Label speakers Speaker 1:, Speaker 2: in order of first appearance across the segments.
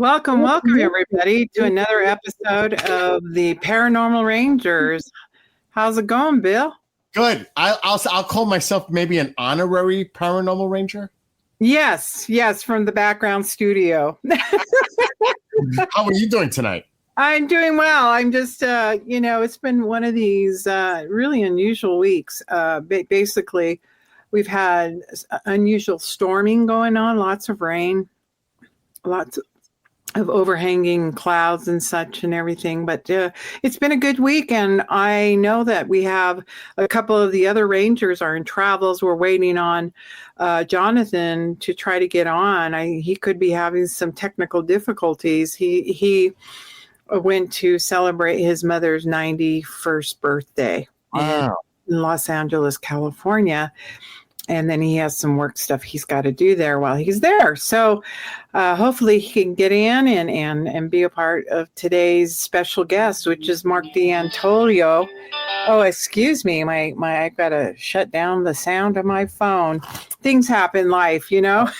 Speaker 1: Welcome, everybody, to another episode of the Paranormal Rangers. How's it going, Bill?
Speaker 2: Good. I'll call myself maybe an honorary paranormal ranger.
Speaker 1: Yes, from the background studio.
Speaker 2: How are you doing tonight?
Speaker 1: I'm doing well. I'm just, it's been one of these really unusual weeks. Basically, we've had unusual storming going on, lots of rain, lots of overhanging clouds and such and everything. But it's been a good week, and I know that we have a couple of the other rangers are in travels. We're waiting on Jonathan to try to get on. He could be having some technical difficulties. He went to celebrate his mother's 91st birthday in Los Angeles, California. And then he has some work stuff he's got to do there while he's there. So hopefully he can get in and be a part of today's special guest, which is Marc D'Antonio. Oh, excuse me. I've got to shut down the sound of my phone. Things happen in life, you know.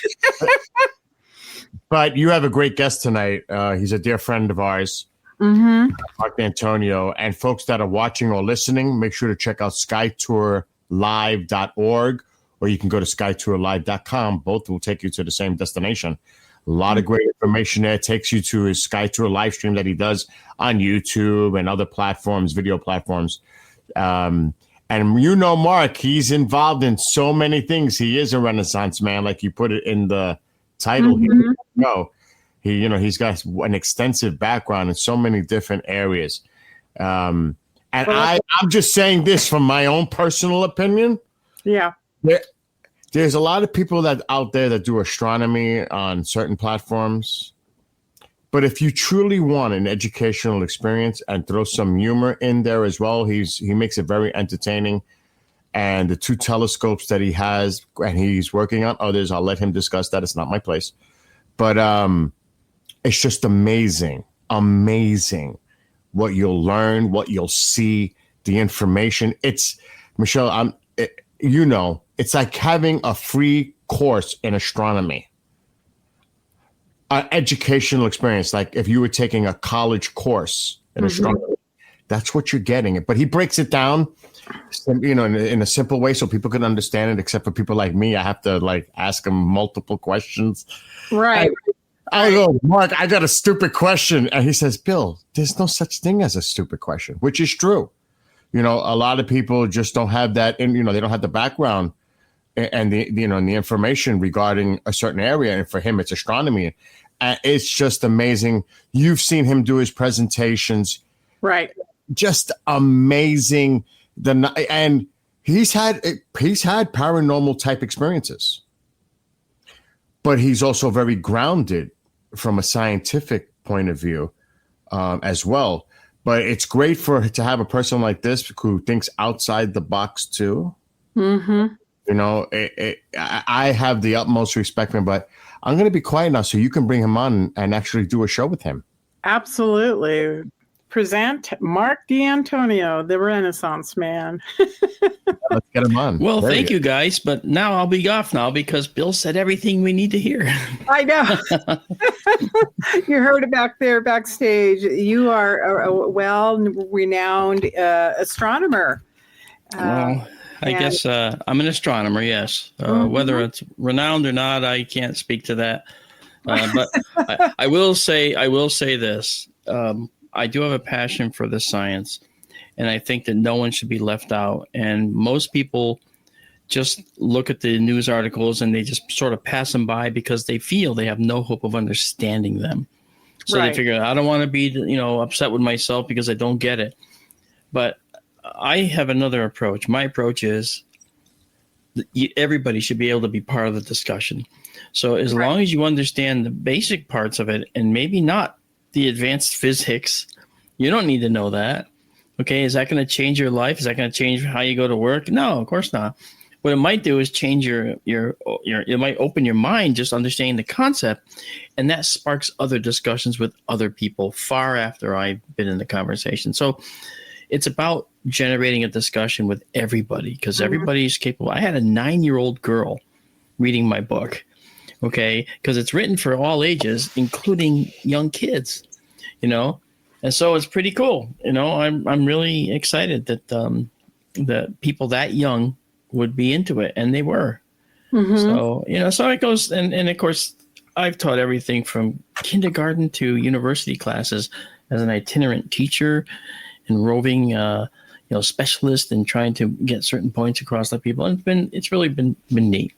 Speaker 2: But you have a great guest tonight. He's a dear friend of ours, Marc D'Antonio. And folks that are watching or listening, make sure to check out SkyTourLive.org. Or you can go to SkyTourLive.com. Both will take you to the same destination. A lot of great information there. It takes you to his SkyTour LiveStream that he does on YouTube and other platforms, video platforms. And you know Marc, he's involved in so many things. He is a Renaissance man, like you put it in the title. He's got an extensive background in so many different areas. I'm just saying this from my own personal opinion.
Speaker 1: Yeah.
Speaker 2: There's a lot of people out there that do astronomy on certain platforms. But if you truly want an educational experience and throw some humor in there as well, he makes it very entertaining. And the 2 telescopes that he has and he's working on others, I'll let him discuss that. It's not my place. But it's just amazing what you'll learn, what you'll see, the information. It's, Michelle, it's like having a free course in astronomy, an educational experience. Like if you were taking a college course in astronomy, that's what you're getting. But he breaks it down, in a simple way so people can understand it. Except for people like me, I have to ask him multiple questions.
Speaker 1: Right.
Speaker 2: I go, Marc, I got a stupid question. And he says, Bill, there's no such thing as a stupid question, which is true. A lot of people just don't have that, and they don't have the background and the information regarding a certain area. And for him, it's astronomy. It's just amazing. You've seen him do his presentations,
Speaker 1: right?
Speaker 2: Just amazing. And he's had paranormal type experiences, but he's also very grounded from a scientific point of view as well. But it's great to have a person like this who thinks outside the box too. I have the utmost respect for him, but I'm going to be quiet now so you can bring him on and actually do a show with him.
Speaker 1: Absolutely. Present Marc D'Antonio, the Renaissance man.
Speaker 2: Let's get him on.
Speaker 3: Well, thank you guys, but now I'll be off now because Bill said everything we need to hear.
Speaker 1: I know. You heard it back there backstage. You are a well-renowned astronomer.
Speaker 3: Well, I guess I'm an astronomer, yes. Whether it's renowned or not, I can't speak to that. But I will say this. I do have a passion for the science, and I think that no one should be left out. And most people just look at the news articles and they just sort of pass them by because they feel they have no hope of understanding them. So They figure, I don't want to be, upset with myself because I don't get it. But I have another approach. My approach is everybody should be able to be part of the discussion. So as long as you understand the basic parts of it and maybe not the advanced physics, you don't need to know that. Okay, is that going to change your life? Is that going to change how you go to work? No, of course not. What it might do is change it might open your mind just understanding the concept, and that sparks other discussions with other people far after I've been in the conversation. So it's about generating a discussion with everybody because everybody is capable. I had a 9-year-old girl reading my book Okay, because it's written for all ages, including young kids. And so it's pretty cool. I'm really excited that that people that young would be into it, and they were.
Speaker 1: Mm-hmm.
Speaker 3: So so it goes, and of course, I've taught everything from kindergarten to university classes as an itinerant teacher and roving, specialist, and trying to get certain points across to people. And it's really been neat.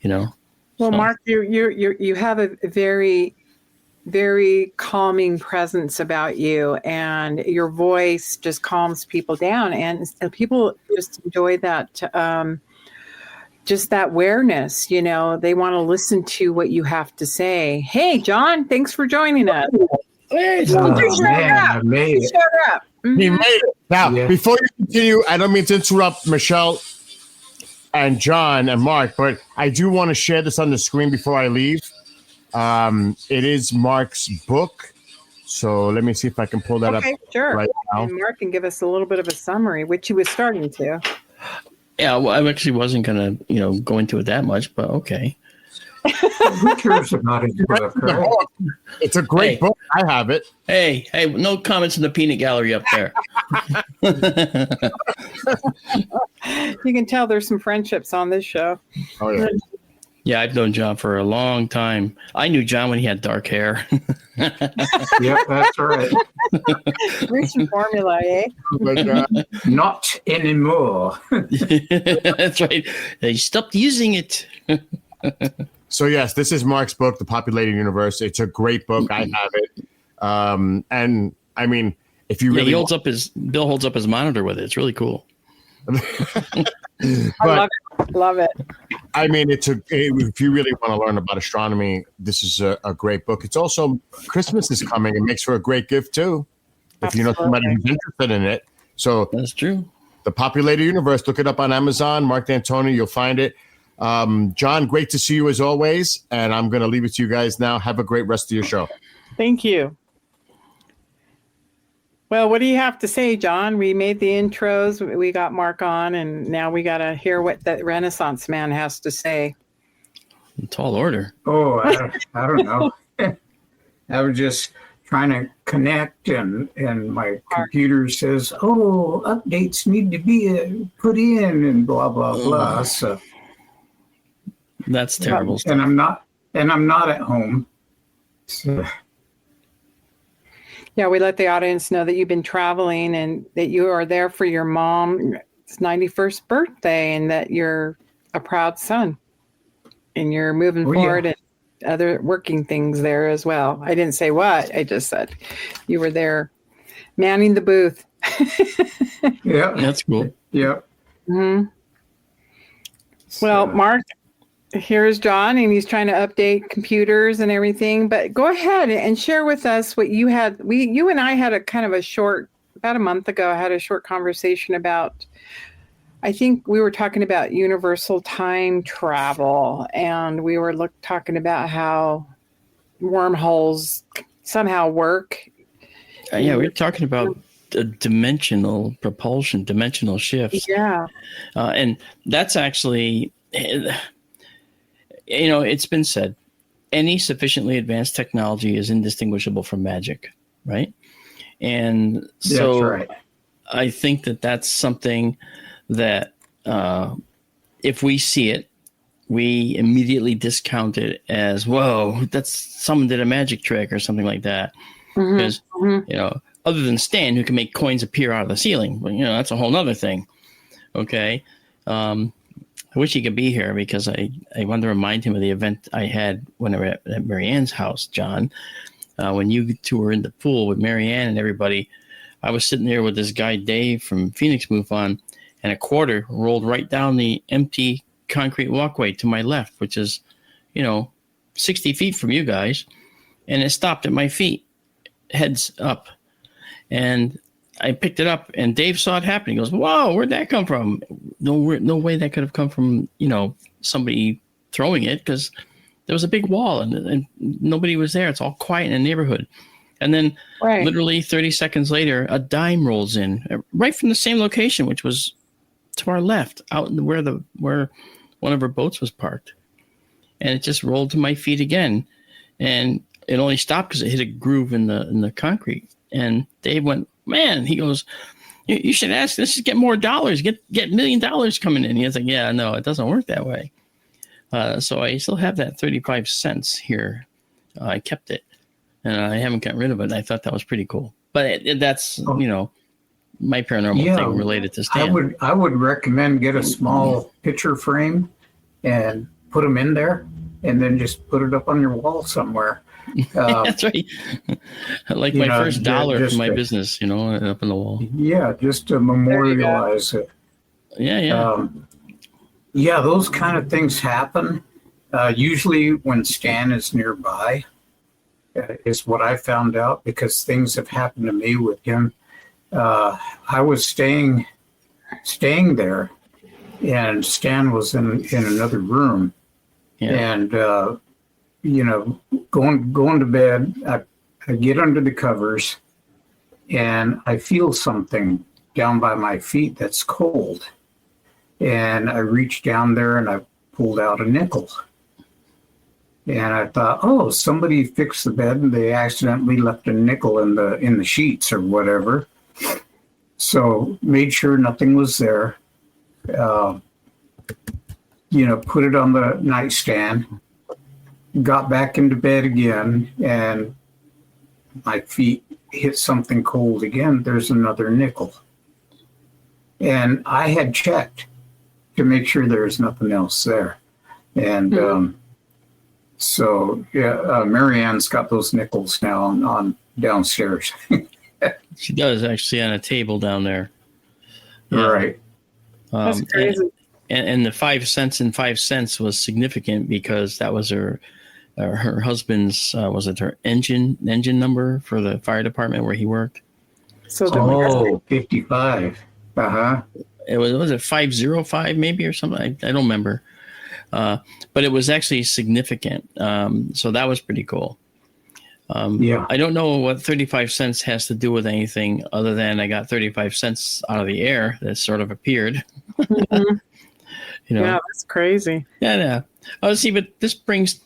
Speaker 3: Well,
Speaker 1: so. Mark, you have a very, very calming presence about you, and your voice just calms people down, and people just enjoy that. Just that awareness, they want to listen to what you have to say. Hey, John, thanks for joining us.
Speaker 3: Hey,
Speaker 4: I made it.
Speaker 1: Shut up. Mm-hmm.
Speaker 2: He made it. Now, before you continue, I don't mean to interrupt Michelle and John and Mark, but I do want to share this on the screen before I leave. It is Mark's book. So let me see if I can pull that up right now.
Speaker 1: And Mark can give us a little bit of a summary, which he was starting to.
Speaker 3: Yeah, well, I actually wasn't going to, go into it that much, but okay.
Speaker 4: Who cares about his book? Right?
Speaker 2: It's a great book. I have it.
Speaker 3: Hey, no comments in the peanut gallery up there.
Speaker 1: You can tell there's some friendships on this show.
Speaker 2: Oh, yeah.
Speaker 3: Yeah, I've known John for a long time. I knew John when he had dark hair.
Speaker 4: Yep, that's right.
Speaker 1: Recent formula, eh?
Speaker 2: Oh my God.
Speaker 4: Not anymore.
Speaker 3: That's right. They stopped using it.
Speaker 2: So yes, this is Mark's book, The Populated Universe. It's a great book. I have it. And I mean, if you really
Speaker 3: Bill holds up his monitor with it. It's really cool.
Speaker 1: I love it.
Speaker 2: I mean, if you really want to learn about astronomy, this is a great book. It's also, Christmas is coming. It makes for a great gift too, if you know somebody who's interested in it. So
Speaker 3: that's true.
Speaker 2: The Populated Universe. Look it up on Amazon. Marc D'Antonio, you'll find it. John, great to see you as always. And I'm going to leave it to you guys now. Have a great rest of your show.
Speaker 1: Thank you. Well, what do you have to say, John? We made the intros. We got Mark on, and now we got to hear what that Renaissance man has to say.
Speaker 3: Tall order.
Speaker 4: Oh, I don't know. I was just trying to connect, and my computer says, "Oh, updates need to be put in," and blah blah blah. So
Speaker 3: that's terrible.
Speaker 4: And I'm not at home. So.
Speaker 1: Yeah, we let the audience know that you've been traveling and that you are there for your mom's 91st birthday, and that you're a proud son, and you're moving forward and other working things there as well. I didn't say what, I just said you were there manning the booth.
Speaker 4: Yeah,
Speaker 3: that's cool.
Speaker 4: Yeah.
Speaker 1: Mm-hmm. Well, Mark, here's John, and he's trying to update computers and everything. But go ahead and share with us what you had. You and I had a kind of a short, about a month ago, I had a short conversation about, I think we were talking about universal time travel, and we were talking about how wormholes somehow work.
Speaker 3: Yeah, we were talking about dimensional propulsion, dimensional shifts.
Speaker 1: Yeah.
Speaker 3: And that's actually... it's been said, any sufficiently advanced technology is indistinguishable from magic, right? And so
Speaker 4: that's right.
Speaker 3: I think that's something that if we see it, we immediately discount it as, whoa, that's someone did a magic trick or something like that. Because, other than Stan, who can make coins appear out of the ceiling, but, that's a whole other thing. Okay. I wish he could be here because I wanted to remind him of the event I had when I was at Marianne's house, John. When you two were in the pool with Marianne and everybody, I was sitting there with this guy, Dave, from Phoenix MUFON, and a quarter rolled right down the empty concrete walkway to my left, which is, 60 feet from you guys. And it stopped at my feet, heads up. And I picked it up, and Dave saw it happen. He goes, "Whoa, where'd that come from?" No way that could have come from, somebody throwing it, because there was a big wall and nobody was there. It's all quiet in the neighborhood. And then literally 30 seconds later, a dime rolls in right from the same location, which was to our left, out in where one of our boats was parked. and it just rolled to my feet again. And it only stopped because it hit a groove in the concrete. And Dave went, man, he goes, you should ask, let's just get more dollars, get $1 million coming in. He was like, yeah, no, it doesn't work that way. So I still have that 35 cents here. I kept it, and I haven't gotten rid of it. I thought that was pretty cool. But that's, my paranormal thing related to Stan.
Speaker 4: I would recommend get a small picture frame and put them in there, and then just put it up on your wall somewhere.
Speaker 3: That's right. Like my first dollar for my business, up on the wall.
Speaker 4: Yeah, just to memorialize it.
Speaker 3: Yeah.
Speaker 4: Yeah, those kind of things happen. Usually when Stan is nearby, is what I found out, because things have happened to me with him. I was staying there, and Stan was in another room, and going to bed. I get under the covers, and I feel something down by my feet that's cold, and I reached down there and I pulled out a nickel. And I thought, oh, somebody fixed the bed and they accidentally left a nickel in the sheets or whatever. So made sure nothing was there. Put it on the nightstand. Got back into bed again, and my feet hit something cold again. There's another nickel. And I had checked to make sure there was nothing else there. And Marianne's got those nickels now on downstairs.
Speaker 3: She does, actually, on a table down there.
Speaker 4: Right.
Speaker 1: That's crazy.
Speaker 3: And the 5 cents and 5 cents was significant because that was her husband's, her engine number for the fire department where he worked.
Speaker 1: So
Speaker 4: 55. Uh-huh.
Speaker 3: It was it 505 maybe or something? I don't remember. But it was actually significant. So that was pretty cool. I don't know what 35 cents has to do with anything other than I got 35 cents out of the air that sort of appeared.
Speaker 1: Mm-hmm. Yeah, that's crazy.
Speaker 3: Yeah. Oh, see, but this brings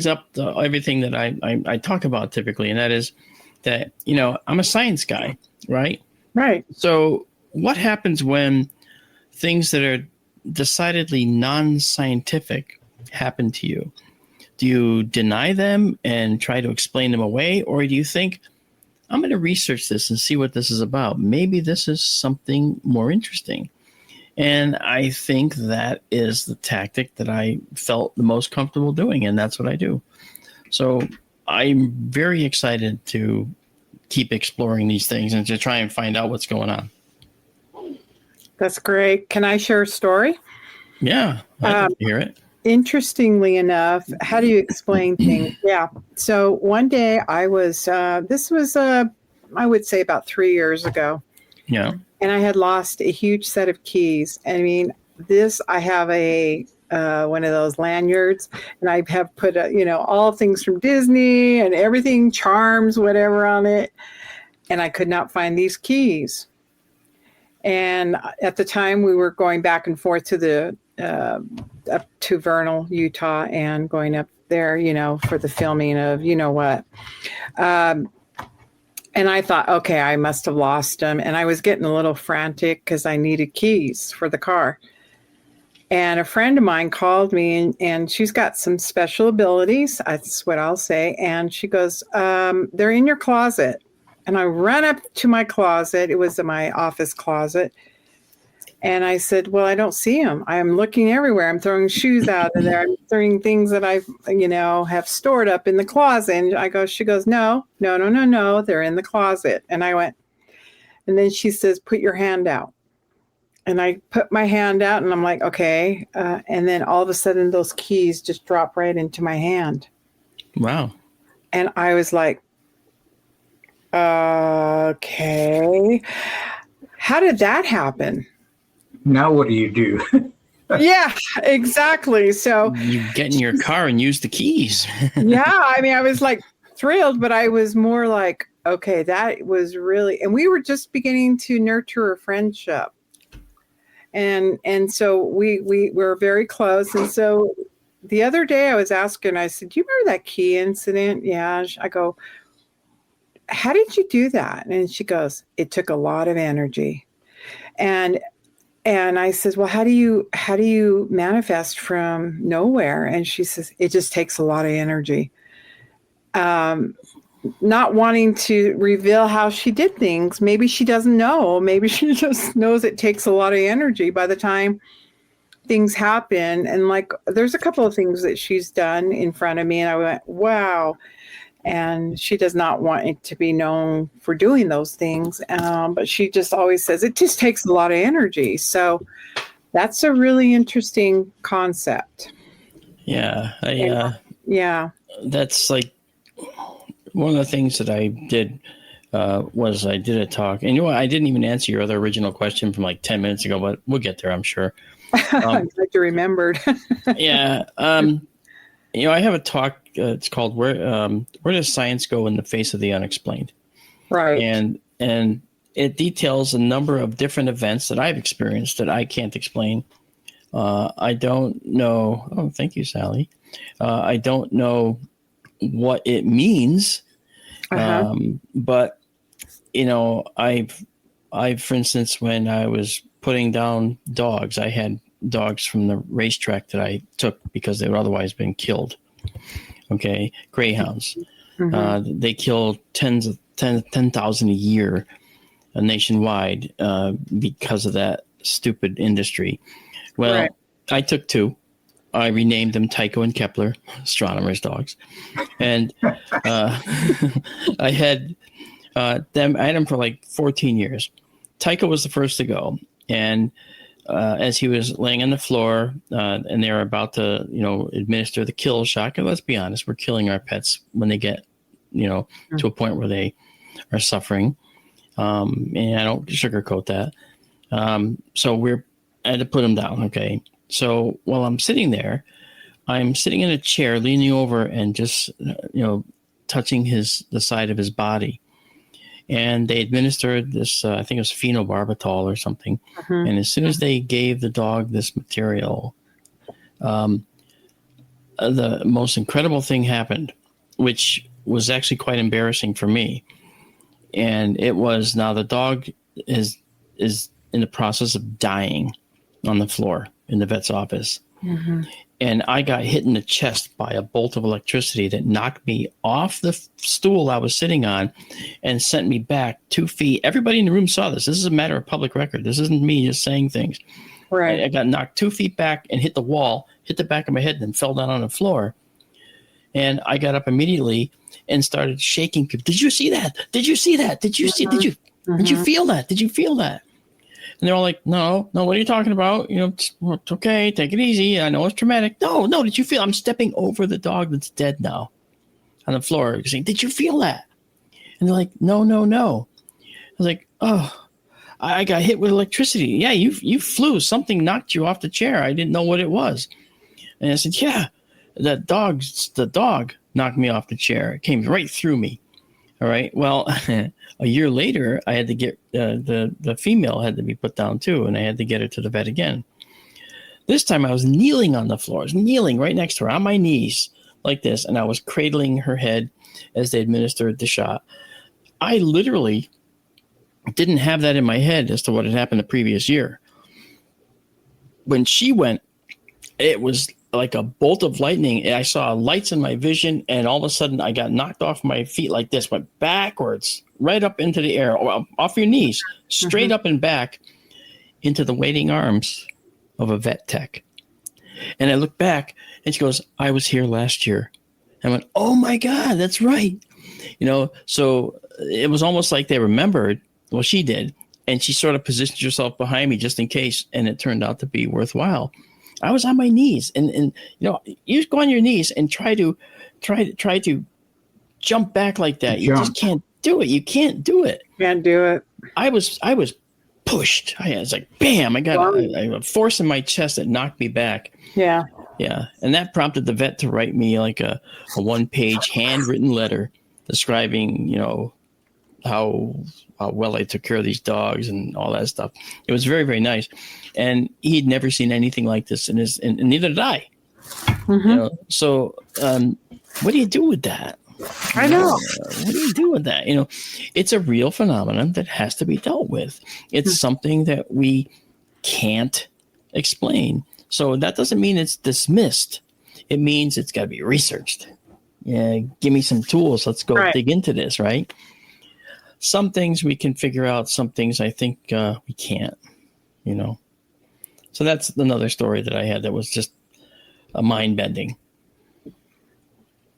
Speaker 3: up everything that I talk about typically, and that is that, I'm a science guy, right?
Speaker 1: Right.
Speaker 3: So what happens when things that are decidedly non-scientific happen to you? Do you deny them and try to explain them away? Or do you think, I'm going to research this and see what this is about. Maybe this is something more interesting. And I think that is the tactic that I felt the most comfortable doing. And that's what I do. So I'm very excited to keep exploring these things and to try and find out what's going on.
Speaker 1: That's great. Can I share a story?
Speaker 3: Yeah, I'd like to hear it.
Speaker 1: Interestingly enough, how do you explain things? Yeah. So one day I was, this was, I would say about 3 years ago.
Speaker 3: Yeah.
Speaker 1: And I had lost a huge set of keys. I mean, I have a, one of those lanyards, and I have put, all things from Disney and everything, charms, whatever on it. And I could not find these keys. And at the time we were going back and forth to up to Vernal, Utah, and going up there, for the filming of, what. And I thought, okay, I must have lost them. And I was getting a little frantic because I needed keys for the car. And a friend of mine called me, and she's got some special abilities. That's what I'll say. And she goes, they're in your closet. And I ran up to my closet. It was in my office closet. And I said, well, I don't see them. I'm looking everywhere. I'm throwing shoes out of there. I'm throwing things that I've, have stored up in the closet. And she goes, no, they're in the closet. And I went, and then she says, put your hand out. And I put my hand out, and I'm like, okay. And then all of a sudden those keys just drop right into my hand.
Speaker 3: Wow.
Speaker 1: And I was like, okay, how did that happen?
Speaker 4: Now what do you do?
Speaker 1: Yeah, exactly. So
Speaker 3: you get in your car and use the keys.
Speaker 1: Yeah, I mean, I was like thrilled, but I was more like, okay, that was really, and we were just beginning to nurture a friendship. And so we were very close. And so the other day I was asking, I said, do you remember that key incident? Yeah. I go, how did you do that? And she goes, it took a lot of energy. And I says, well, how do you manifest from nowhere? And she says, it just takes a lot of energy. Not wanting to reveal how she did things. Maybe she doesn't know. Maybe she just knows it takes a lot of energy by the time things happen. And like, there's a couple of things that she's done in front of me, and I went, wow. And she does not want it to be known for doing those things. But she just always says it just takes a lot of energy. So that's a really interesting concept.
Speaker 3: Yeah.
Speaker 1: Yeah.
Speaker 3: That's like one of the things that I did was I did a talk. And you know what? I didn't even answer your other original question from like 10 minutes ago, but we'll get there, I'm sure.
Speaker 1: I'm glad you remembered.
Speaker 3: Yeah. I have a talk. It's called "Where Does Science Go in the Face of the Unexplained?"
Speaker 1: Right.
Speaker 3: And it details a number of different events that I've experienced that I can't explain. I don't know. Oh, thank you, Sally. I don't know what it means. But I've, for instance, when I was putting down dogs, I had dogs from the racetrack that I took because they would otherwise been killed. Okay. Greyhounds. They kill 10,000 a year nationwide because of that stupid industry. Well, right. I took 2. I renamed them Tycho and Kepler, astronomers' dogs. And I had them for like 14 years. Tycho was the first to go. And as he was laying on the floor and they were about to, administer the kill shot, and let's be honest, we're killing our pets when they get, to a point where they are suffering. And I don't sugarcoat that. So I had to put him down. Okay. So while I'm sitting there, I'm sitting in a chair, leaning over and just, touching the side of his body. And they administered this, I think it was phenobarbital or something. And as soon as they gave the dog this material, the most incredible thing happened, which was actually quite embarrassing for me. And it was, now the dog is in the process of dying on the floor in the vet's office. And I got hit in the chest by a bolt of electricity that knocked me off the stool I was sitting on and sent me back 2 feet. Everybody in the room saw this. This is a matter of public record. This isn't me just saying things.
Speaker 1: Right.
Speaker 3: I got knocked 2 feet back and hit the wall, hit the back of my head, and then fell down on the floor. And I got up immediately and started shaking. Did you see that? Did you see that? Did you see? Did you feel that? Did you feel that? And they're all like, no, what are you talking about? It's okay. Take it easy. I know it's traumatic. No. Did you feel? I'm stepping over the dog that's dead now on the floor. Saying, did you feel that? And they're like, no. I was like, oh, I got hit with electricity. Yeah, you flew. Something knocked you off the chair. I didn't know what it was. And I said, yeah, the dog knocked me off the chair. It came right through me. All right. Well, a year later, I had to get the female had to be put down too, and I had to get her to the vet again. This time, I was kneeling on the floor. I was kneeling right next to her on my knees like this, and I was cradling her head as they administered the shot. I literally didn't have that in my head as to what had happened the previous year. When she went, it was like a bolt of lightning. I saw lights in my vision, and all of a sudden I got knocked off my feet like this, went backwards, right up into the air, off your knees, straight up and back into the waiting arms of a vet tech. And I looked back, and she goes, I was here last year. I went, oh my God, that's right. So it was almost like they remembered, well, she did, and she sort of positioned herself behind me just in case, and it turned out to be worthwhile. I was on my knees, and you go on your knees and try to jump back like that. You just can't do it. You can't do it.
Speaker 1: Can't do it.
Speaker 3: I was pushed. I was like, bam! I got a force in my chest that knocked me back.
Speaker 1: Yeah.
Speaker 3: And that prompted the vet to write me like a 1-page handwritten letter describing, how well I took care of these dogs and all that stuff. It was very, very nice. And he'd never seen anything like this and neither did I.
Speaker 1: Mm-hmm.
Speaker 3: You know, so what do you do with that?
Speaker 1: I know.
Speaker 3: What do you do with that? You know, it's a real phenomenon that has to be dealt with. It's something that we can't explain. So that doesn't mean it's dismissed. It means it's got to be researched. Yeah, give me some tools. Let's go dig into this, right? Some things we can figure out. Some things I think we can't, you know. So that's another story that I had that was just a mind-bending.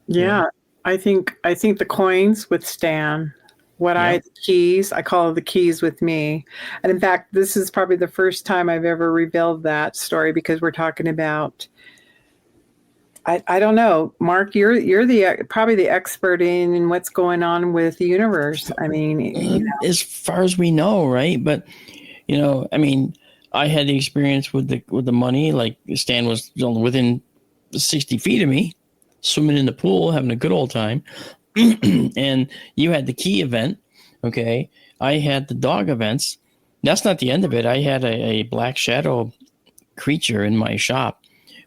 Speaker 1: Yeah. I think the coins with Stan. The keys, I call the keys with me. And in fact, this is probably the first time I've ever revealed that story, because we're talking about, I don't know, Mark, you're probably the expert in what's going on with the universe. I mean, you know.
Speaker 3: As far as we know, right? But you know, I mean, I had the experience with the money. Like Stan was within 60 feet of me, swimming in the pool, having a good old time. And you had the key event. Okay. I had the dog events. That's not the end of it. I had a black shadow creature in my shop,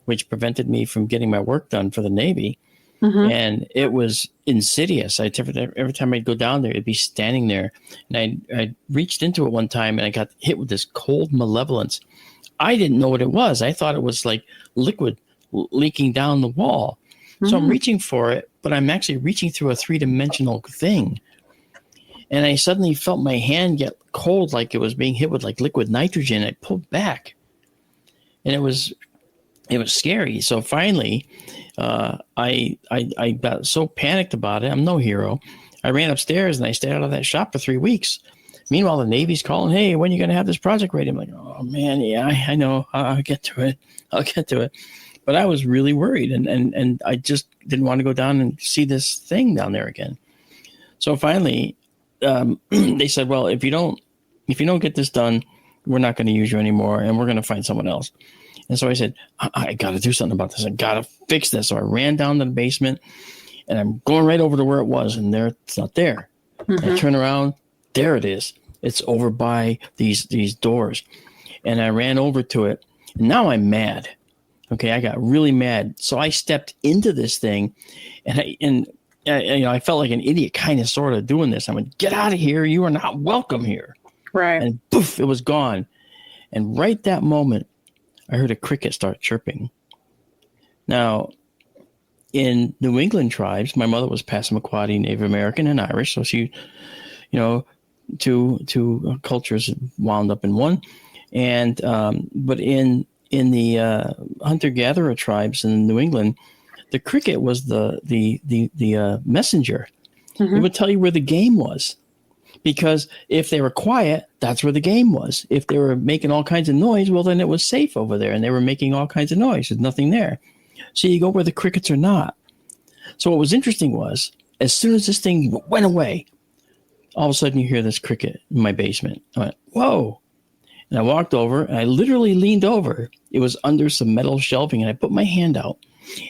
Speaker 3: which prevented me from getting my work done for the Navy. Mm-hmm. And it was insidious. Every time I'd go down there, it'd be standing there. And I reached into it one time and I got hit with this cold malevolence. I didn't know what it was. I thought it was like liquid leaking down the wall. So I'm reaching for it, but I'm actually reaching through a 3-dimensional thing. And I suddenly felt my hand get cold, like it was being hit with like liquid nitrogen. I pulled back, and it was scary. So finally, I got so panicked about it. I'm no hero. I ran upstairs and I stayed out of that shop for 3 weeks. Meanwhile, the Navy's calling, "Hey, when are you going to have this project ready?" I'm like, "Oh man, yeah, I know. I'll get to it." But I was really worried, and I just didn't want to go down and see this thing down there again. So finally, they said, "Well, if you don't get this done, we're not going to use you anymore, and we're going to find someone else." And so I said, I got to do something about this. I got to fix this. So I ran down to the basement, and I'm going right over to where it was, and it's not there. Mm-hmm. I turn around, there it is. It's over by these doors, and I ran over to it, and now I'm mad. Okay, I got really mad. So I stepped into this thing, and I felt like an idiot, kind of, sort of doing this. I went, "Get out of here! You are not welcome here!"
Speaker 1: Right.
Speaker 3: And poof, it was gone. And right that moment, I heard a cricket start chirping. Now, in New England tribes, my mother was Passamaquoddy, Native American, and Irish. So she, two cultures wound up in one. And but in the hunter-gatherer tribes in New England, the cricket was the messenger. Mm-hmm. It would tell you where the game was, because if they were quiet, that's where the game was. If they were making all kinds of noise, well, then it was safe over there, and they were making all kinds of noise. There's nothing there. So you go where the crickets are not. So what was interesting was, as soon as this thing went away, all of a sudden you hear this cricket in my basement. I went, "Whoa." And I walked over, and I literally leaned over. It was under some metal shelving, and I put my hand out.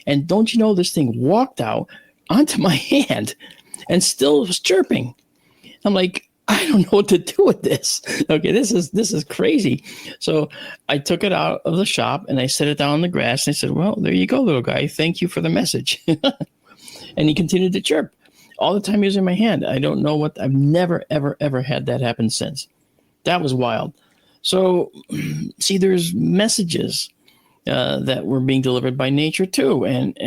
Speaker 3: And don't you know, this thing walked out onto my hand and still was chirping. I'm like, I don't know what to do with this. Okay, this is crazy. So I took it out of the shop, and I set it down on the grass, and I said, "Well, there you go, little guy. Thank you for the message." And he continued to chirp all the time he was in my hand. I don't know what, I've never, ever, ever had that happen since. That was wild. So, see, there's messages that were being delivered by nature too. And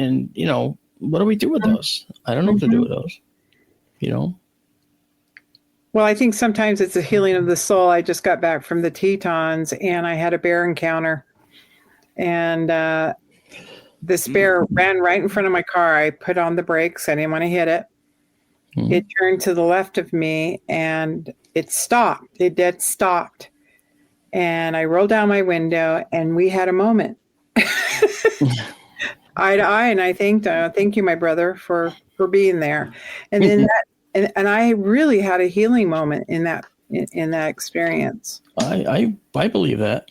Speaker 3: what do we do with those? I don't know what to do with those,
Speaker 1: Well, I think sometimes it's a healing of the soul. I just got back from the Tetons, and I had a bear encounter. And this bear ran right in front of my car. I put on the brakes. I didn't want to hit it. Mm-hmm. It turned to the left of me, and it stopped. It dead stopped. And I rolled down my window, and we had a moment. Eye to eye. And I thank you, my brother, for being there. And then and I really had a healing moment in that experience.
Speaker 3: I believe that,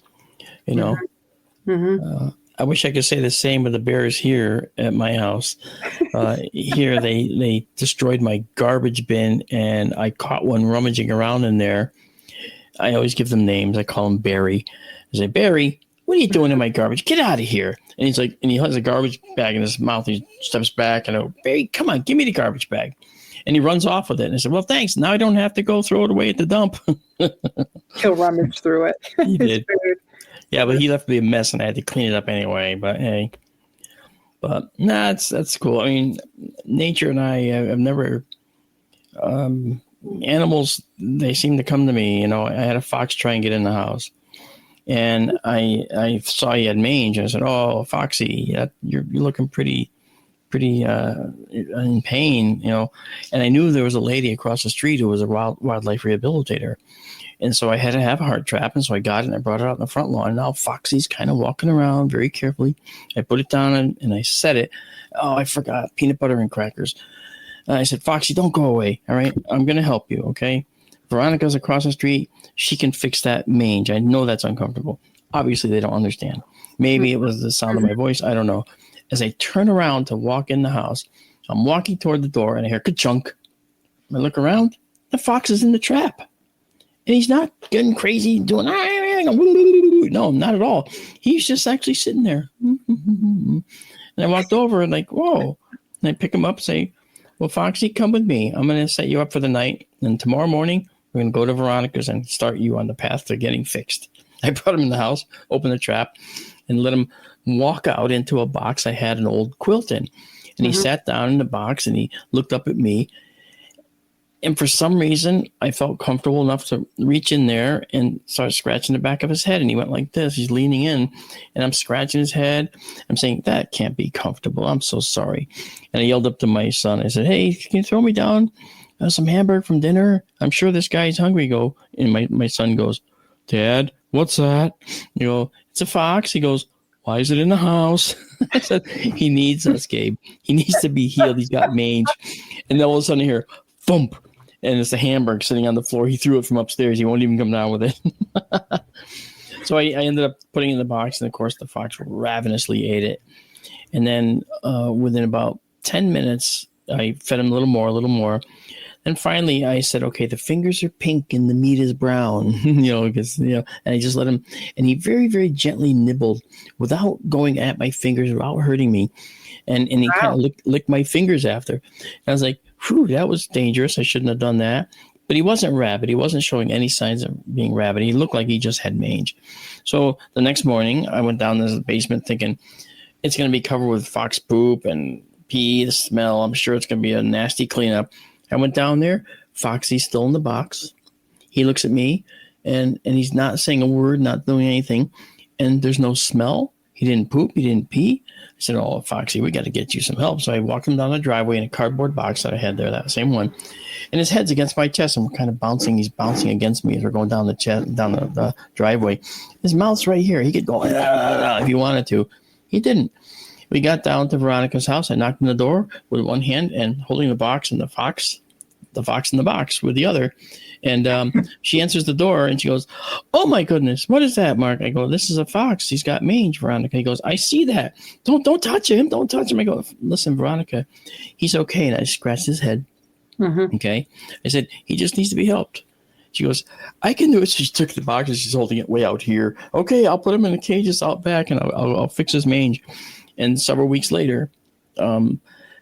Speaker 3: Mm-hmm. I wish I could say the same with the bears here at my house. Here they destroyed my garbage bin, and I caught one rummaging around in there. I always give them names. I call him Barry. I say, "Barry, what are you doing in my garbage? Get out of here. And he's like, and he has a garbage bag in his mouth. He steps back and I go, Barry, come on, give me the garbage bag. And he runs off with it. And I said, well, thanks. Now I don't have to go throw it away at the dump.
Speaker 1: He'll rummage through it.
Speaker 3: He did. Yeah, but he left me a mess and I had to clean it up anyway. But hey, that's cool. I mean, nature and I have never, animals, they seem to come to me. You know, I had a fox try and get in the house. And I saw he had mange. And I said, oh, Foxy, you're looking pretty in pain, you know. And I knew there was a lady across the street who was a wildlife rehabilitator. And so I had to have a heart trap. And so I got it and I brought it out in the front lawn. And now Foxy's kind of walking around very carefully. I put it down and I set it. Oh, I forgot peanut butter and crackers. And I said, Foxy, don't go away. All right. I'm going to help you. Okay. Veronica's across the street. She can fix that mange. I know that's uncomfortable. Obviously, they don't understand. Maybe it was the sound of my voice. I don't know. As I turn around to walk in the house, I'm walking toward the door and I hear ka-chunk. I look around. The fox is in the trap. And he's not getting crazy doing, no, not at all. He's just actually sitting there. And I walked over and like, whoa. And I pick him up and say, well, Foxy, come with me. I'm going to set you up for the night. And tomorrow morning, we're going to go to Veronica's and start you on the path to getting fixed. I brought him in the house, opened the trap, and let him walk out into a box I had an old quilt in. And he sat down in the box and he looked up at me. And for some reason, I felt comfortable enough to reach in there and start scratching the back of his head. And he went like this. He's leaning in and I'm scratching his head. I'm saying, that can't be comfortable. I'm so sorry. And I yelled up to my son. I said, hey, can you throw me down some hamburger from dinner? I'm sure this guy's hungry. And my son goes, Dad, what's that? You go, it's a fox. He goes, why is it in the house? I said, he needs us, Gabe. He needs to be healed. He's got mange. And then all of a sudden I hear, thump. And it's a hamburger sitting on the floor. He threw it from upstairs. He won't even come down with it. So I ended up putting it in the box. And, of course, the fox ravenously ate it. And then within about 10 minutes, I fed him a little more. And finally, I said, okay, the fingers are pink and the meat is brown, and I just let him. And he very, very gently nibbled without going at my fingers, without hurting me. And he kind of licked my fingers after. And I was like, whew, that was dangerous. I shouldn't have done that. But he wasn't rabid. He wasn't showing any signs of being rabid. He looked like he just had mange. So the next morning, I went down to the basement thinking it's going to be covered with fox poop and pee, the smell. I'm sure it's going to be a nasty cleanup. I went down there. Foxy's still in the box. He looks at me, and he's not saying a word, not doing anything. And there's no smell. He didn't poop. He didn't pee. I said, oh, Foxy, we got to get you some help. So I walked him down the driveway in a cardboard box that I had there, that same one. And his head's against my chest, and we're kind of bouncing. He's bouncing against me as we're going down the driveway. His mouth's right here. He could go if he wanted to. He didn't. We got down to Veronica's house. I knocked on the door with one hand and holding the box and the fox in the box with the other. And she answers the door and she goes, oh my goodness, what is that, Mark? I go, this is a fox. He's got mange, Veronica. He goes, I see that. Don't touch him. Don't touch him. I go, listen, Veronica, he's okay. And I scratched his head. Mm-hmm. Okay. I said, he just needs to be helped. She goes, I can do it. So she took the box and she's holding it way out here. Okay, I'll put him in the cages out back and I'll fix his mange. And several weeks later,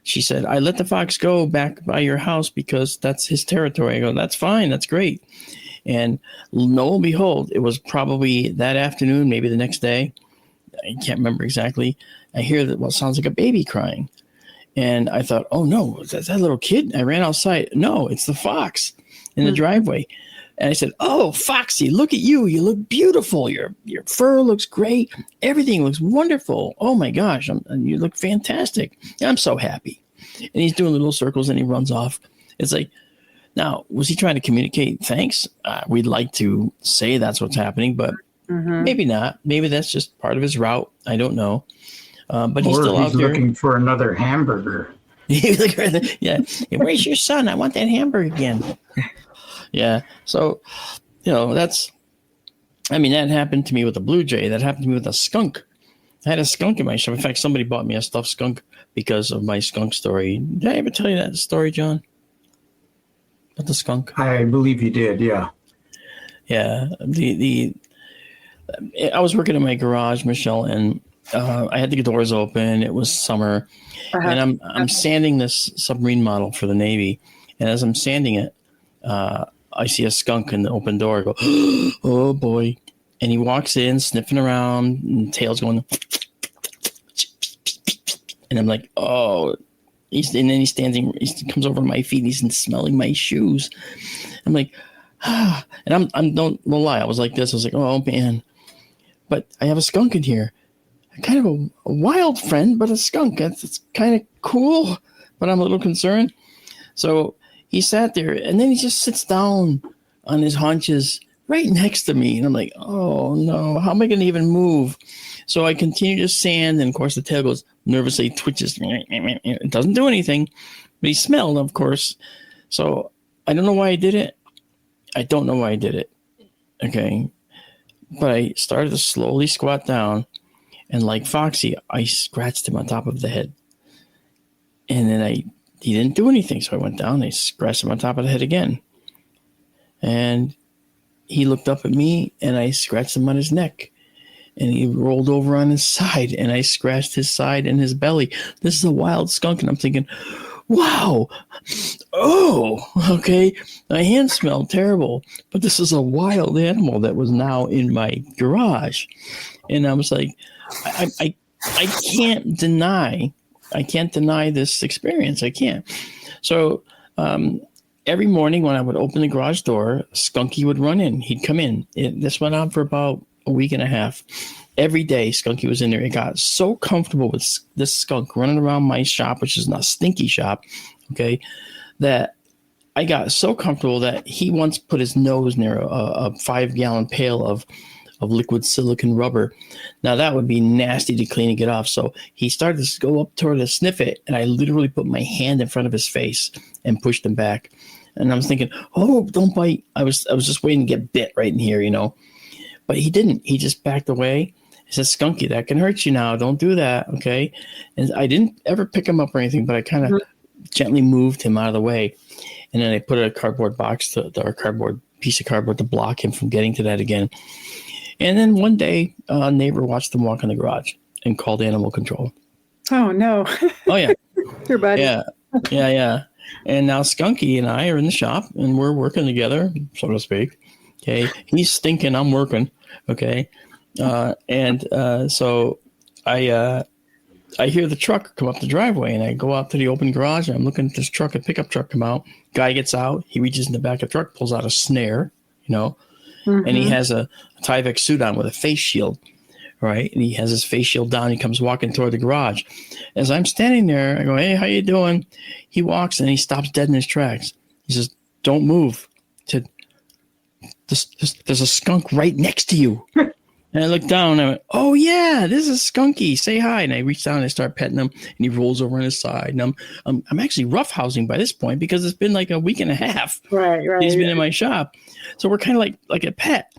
Speaker 3: she said, I let the fox go back by your house because that's his territory. I go, that's fine. That's great. And lo and behold, it was probably that afternoon, maybe the next day. I can't remember exactly. I hear that what sounds like a baby crying. And I thought, oh, no, is that little kid? I ran outside. No, it's the fox in the driveway. And I said, oh, Foxy, look at you. You look beautiful. Your fur looks great. Everything looks wonderful. Oh, my gosh. You look fantastic. I'm so happy. And he's doing little circles and he runs off. It's like, now, was he trying to communicate thanks? We'd like to say that's what's happening, but maybe not. Maybe that's just part of his route. I don't know. But he's still out there.
Speaker 4: Looking for another hamburger.
Speaker 3: Yeah. Where's your son? I want that hamburger again. Yeah. So, that happened to me with a blue jay. That happened to me with a skunk. I had a skunk in my shop. In fact, somebody bought me a stuffed skunk because of my skunk story. Did I ever tell you that story, John? About the skunk?
Speaker 4: I believe you did, yeah.
Speaker 3: Yeah. I was working in my garage, Michelle, and I had the doors open. It was summer, and I'm sanding this submarine model for the Navy. And as I'm sanding it, I see a skunk in the open door. I go, oh boy! And he walks in, sniffing around, and tail's going. And I'm like, oh. And then he comes over to my feet and he's smelling my shoes. I'm like, ah. And I'm don't lie. I was like this. I was like, oh man. But I have a skunk in here. Kind of a wild friend, but a skunk. It's kind of cool, but I'm a little concerned. So he sat there and then he just sits down on his haunches right next to me. And I'm like, oh no, how am I going to even move? So I continue to sand, and of course the tail goes nervously, twitches. It doesn't do anything, but he smelled, of course. So I don't know why I did it. Okay. But I started to slowly squat down, and like Foxy, I scratched him on top of the head. And then he didn't do anything. So I went down, and I scratched him on top of the head again. And he looked up at me, and I scratched him on his neck. And he rolled over on his side, and I scratched his side and his belly. This is a wild skunk, and I'm thinking, wow, oh, okay. My hand smelled terrible, but this is a wild animal that was now in my garage. And I was like, I can't deny this experience. I can't. So every morning when I would open the garage door, Skunky would run in. He'd come in. This went on for about a week and a half. Every day, Skunky was in there. It got so comfortable with this skunk running around my shop, which is not a stinky shop, okay, that I got so comfortable that he once put his nose near a 5-gallon pail of liquid silicone rubber. Now, that would be nasty to clean and get off. So he started to go up toward to sniff it, and I literally put my hand in front of his face and pushed him back. And I was thinking, oh, don't bite. I was just waiting to get bit right in here, you know. But he didn't. He just backed away. He said, Skunky, that can hurt you now. Don't do that, okay? And I didn't ever pick him up or anything, but I kind of gently moved him out of the way. And then I put a cardboard box piece of cardboard to block him from getting to that again. And then one day, a neighbor watched him walk in the garage and called animal control.
Speaker 1: Oh, no.
Speaker 3: Oh, yeah.
Speaker 1: Your buddy.
Speaker 3: Yeah. And now Skunky and I are in the shop, and we're working together, so to speak. Okay, he's stinking. I'm working. Okay, so I hear the truck come up the driveway, and I go out to the open garage. And I'm looking at this truck, a pickup truck, come out. Guy gets out. He reaches in the back of the truck, pulls out a snare, you know, and he has a Tyvek suit on with a face shield, right? And he has his face shield down. He comes walking toward the garage. As I'm standing there, I go, "Hey, how you doing?" He walks and he stops dead in his tracks. He says, "Don't move." There's a skunk right next to you. And I looked down and I went, oh, yeah, this is Skunky. Say hi. And I reached down and I start petting him, and he rolls over on his side. And I'm actually roughhousing by this point because it's been like a week and a half.
Speaker 1: Right.
Speaker 3: He's been in my shop. So we're kind of like a pet.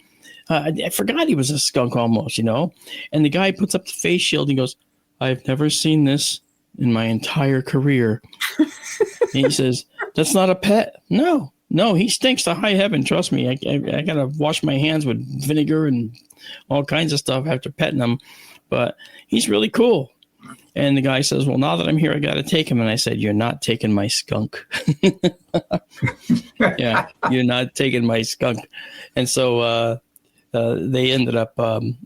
Speaker 3: I forgot he was a skunk almost, you know. And the guy puts up the face shield and goes, I've never seen this in my entire career. And he says, that's not a pet? No, he stinks to high heaven. Trust me. I got to wash my hands with vinegar and all kinds of stuff after petting him. But he's really cool. And the guy says, well, now that I'm here, I got to take him. And I said, you're not taking my skunk. Yeah, you're not taking my skunk. And so they ended up, the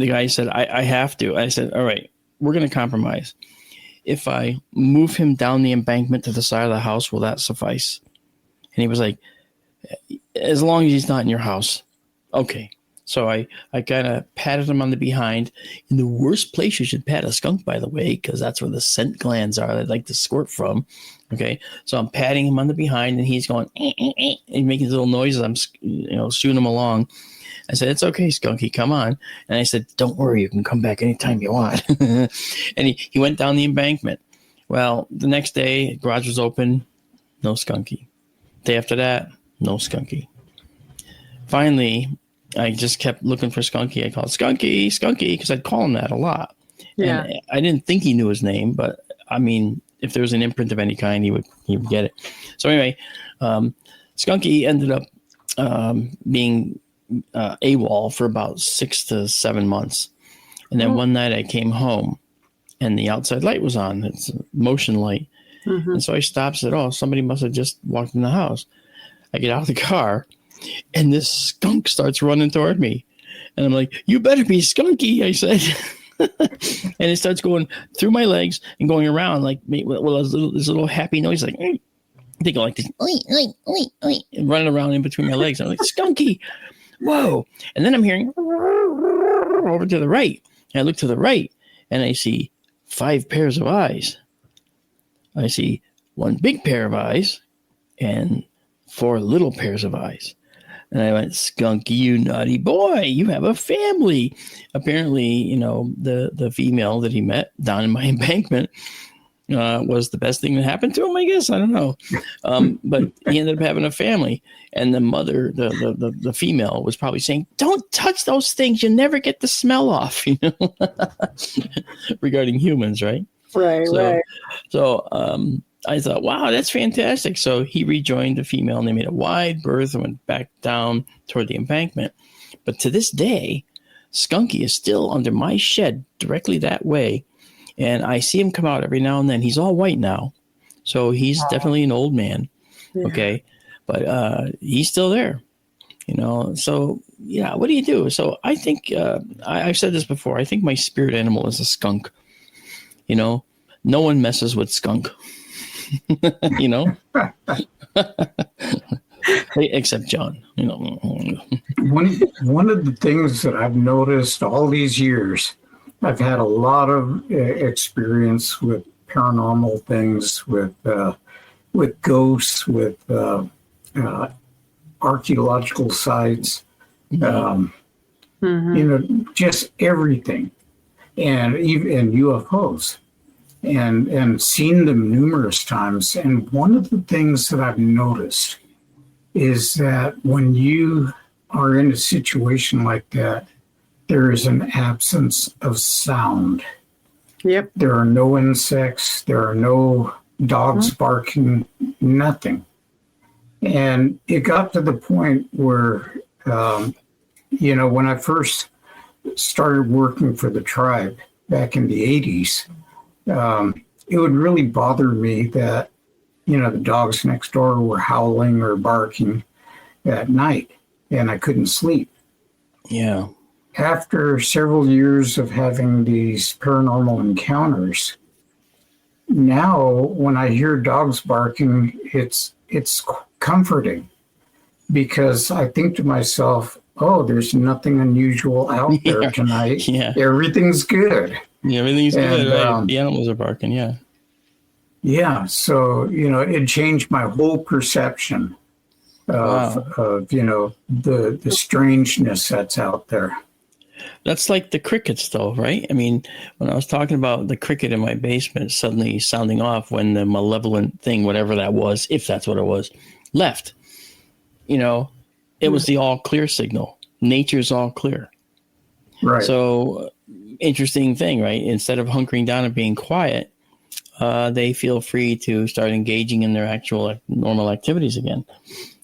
Speaker 3: guy said, I have to. I said, all right, we're going to compromise. If I move him down the embankment to the side of the house, will that suffice? And he was like, as long as he's not in your house. Okay. So I kind of patted him on the behind. In the worst place you should pat a skunk, by the way, because that's where the scent glands are. They like to squirt from. Okay. So I'm patting him on the behind, and he's going, and he's making little noises. I'm, shooing him along. I said, it's okay, Skunky, come on. And I said, don't worry, you can come back anytime you want. And he went down the embankment. Well, the next day, garage was open, no Skunky. Day after that, no Skunky. Finally, I just kept looking for Skunky. I called Skunky, because I'd call him that a lot. Yeah. And I didn't think he knew his name, but I mean, if there was an imprint of any kind, he would get it. So anyway, Skunky ended up being AWOL for about 6 to 7 months. And then one night I came home and the outside light was on. It's a motion light.
Speaker 1: Mm-hmm.
Speaker 3: And so I stopped and said, oh, somebody must have just walked in the house. I get out of the car and this skunk starts running toward me. And I'm like, you better be skunky, I said. And it starts going through my legs and going around like this little happy noise, like they go like this, and running around in between my legs. I'm like, skunky, whoa! And then I'm hearing over to the right. And I look to the right, and I see 5 pairs of eyes. I see 1 big pair of eyes and 4 little pairs of eyes. And I went, Skunky, you naughty boy, you have a family. Apparently, the female that he met down in my embankment was the best thing that happened to him, I guess. I don't know. But he ended up having a family. And the mother, the female, was probably saying, don't touch those things. You never get the smell off, regarding humans, right?
Speaker 1: Right.
Speaker 3: So I thought, wow, that's fantastic. So he rejoined the female and they made a wide berth and went back down toward the embankment. But to this day, Skunky is still under my shed directly that way. And I see him come out every now and then. He's all white now. So he's definitely an old man. Yeah. Okay. But he's still there, So, yeah, what do you do? So I think I've said this before. I think my spirit animal is a skunk. No one messes with skunk. Except John.
Speaker 4: One of the things that I've noticed all these years, I've had a lot of experience with paranormal things, with ghosts, with archaeological sites, just everything, and even UFOs. And seen them numerous times. And one of the things that I've noticed is that when you are in a situation like that, there is an absence of sound.
Speaker 1: Yep.
Speaker 4: There are no insects. There are no dogs barking, nothing. And it got to the point where, when I first started working for the tribe back in the 80s, it would really bother me that, the dogs next door were howling or barking at night and I couldn't sleep.
Speaker 3: Yeah.
Speaker 4: After several years of having these paranormal encounters, now when I hear dogs barking, it's comforting because I think to myself, oh, there's nothing unusual out there tonight.
Speaker 3: Yeah.
Speaker 4: Everything's good.
Speaker 3: Yeah, everything's good, right? The animals are barking, yeah.
Speaker 4: Yeah, so, it changed my whole perception of the strangeness that's out there.
Speaker 3: That's like the crickets, though, right? I mean, when I was talking about the cricket in my basement suddenly sounding off when the malevolent thing, whatever that was, if that's what it was, left, it was the all clear signal. Nature's all clear.
Speaker 4: Right.
Speaker 3: So interesting thing, right? Instead of hunkering down and being quiet, they feel free to start engaging in their actual normal activities again.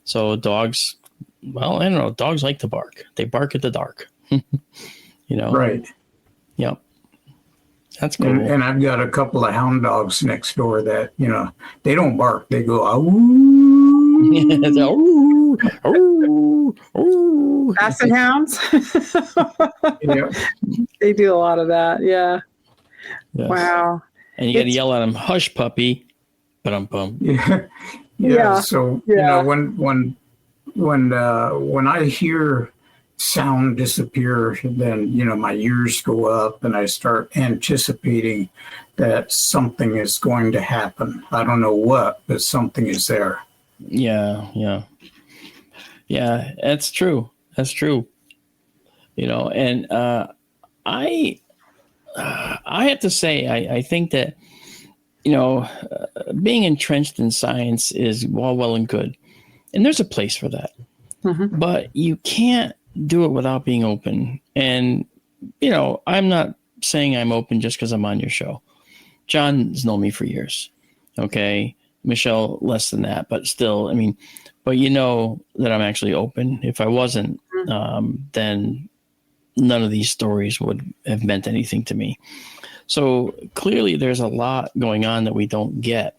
Speaker 3: So dogs, well, I don't know. Dogs like to bark. They bark at the dark.
Speaker 4: Right.
Speaker 3: Yep. That's cool.
Speaker 4: And I've got a couple of hound dogs next door that, they don't bark. They go, ooh.
Speaker 1: Basset hounds.
Speaker 4: Yeah.
Speaker 1: They do a lot of that. Yeah.
Speaker 3: Yes.
Speaker 1: Wow.
Speaker 3: And you got to yell at them, hush, puppy. Ba-dum-bum.
Speaker 4: Yeah. So, when I hear sound disappear, then, my ears go up and I start anticipating that something is going to happen. I don't know what, but something is there.
Speaker 3: Yeah. That's true. And I have to say, I think that, being entrenched in science is well and good. And there's a place for that. Mm-hmm. But you can't do it without being open. And, I'm not saying I'm open just because I'm on your show. John's known me for years. Okay. Michelle, less than that, but still, but that I'm actually open. If I wasn't, then none of these stories would have meant anything to me. So clearly there's a lot going on that we don't get.